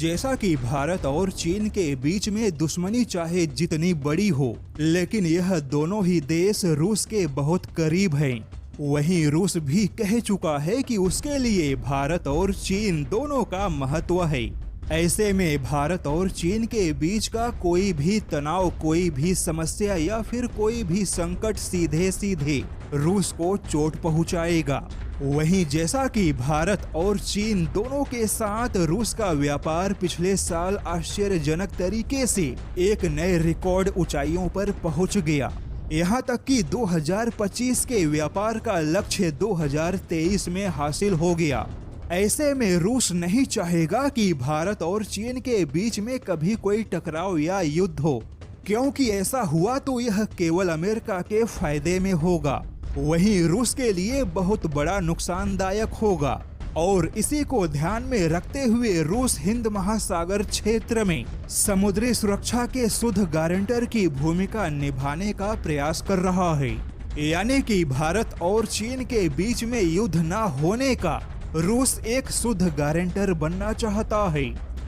जैसा कि भारत और चीन के बीच में दुश्मनी चाहे जितनी बड़ी हो, लेकिन यह दोनों ही देश रूस के बहुत करीब हैं। वहीं रूस भी कह चुका है कि उसके लिए भारत और चीन दोनों का महत्व है। ऐसे में भारत और चीन के बीच का कोई भी तनाव, कोई भी समस्या या फिर कोई भी संकट सीधे सीधे रूस को चोट पहुंचाएगा। वहीं जैसा कि भारत और चीन दोनों के साथ रूस का व्यापार पिछले साल आश्चर्यजनक तरीके से एक नए रिकॉर्ड ऊंचाइयों पर पहुंच गया। यहां तक कि 2025 के व्यापार का लक्ष्य 2023 में हासिल हो गया। ऐसे में रूस नहीं चाहेगा कि भारत और चीन के बीच में कभी कोई टकराव या युद्ध हो, क्योंकि ऐसा हुआ तो यह केवल अमेरिका के फायदे में होगा। वहीं रूस के लिए बहुत बड़ा नुकसानदायक होगा और इसी को ध्यान में रखते हुए रूस हिंद महासागर क्षेत्र में समुद्री सुरक्षा के शुद्ध गारंटर की भूमिका निभाने का प्रयास कर रहा है। यानी कि भारत और चीन के बीच में युद्ध न होने का रूस एक शुद्ध गारंटर बनना चाहता है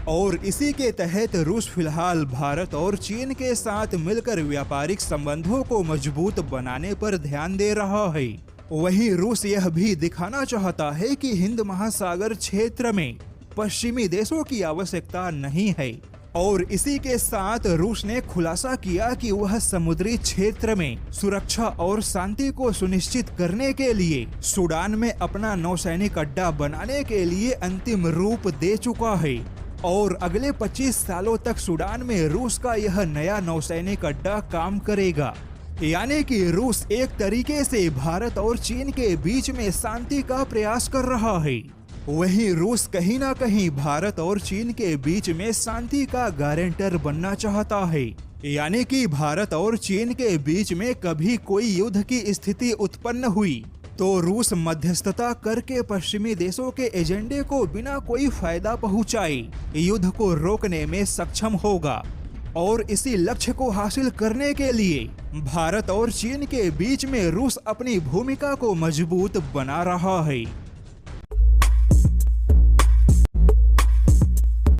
और इसी के तहत रूस फिलहाल भारत और चीन के साथ मिलकर व्यापारिक संबंधों को मजबूत बनाने पर ध्यान दे रहा है। वहीं रूस यह भी दिखाना चाहता है कि हिंद महासागर क्षेत्र में पश्चिमी देशों की आवश्यकता नहीं है और इसी के साथ रूस ने खुलासा किया कि वह समुद्री क्षेत्र में सुरक्षा और शांति को सुनिश्चित करने के लिए सूडान में अपना नौसैनिक अड्डा बनाने के लिए अंतिम रूप दे चुका है और अगले 25 सालों तक सूडान में रूस का यह नया नौसैनिक अड्डा काम करेगा। यानी कि रूस एक तरीके से भारत और चीन के बीच में शांति का प्रयास कर रहा है। वहीं रूस कहीं ना कहीं भारत और चीन के बीच में शांति का गारंटर बनना चाहता है। यानी कि भारत और चीन के बीच में कभी कोई युद्ध की स्थिति उत्पन्न हुई तो रूस मध्यस्थता करके पश्चिमी देशों के एजेंडे को बिना कोई फायदा पहुंचाए युद्ध को रोकने में सक्षम होगा और इसी लक्ष्य को हासिल करने के लिए भारत और चीन के बीच में रूस अपनी भूमिका को मजबूत बना रहा है।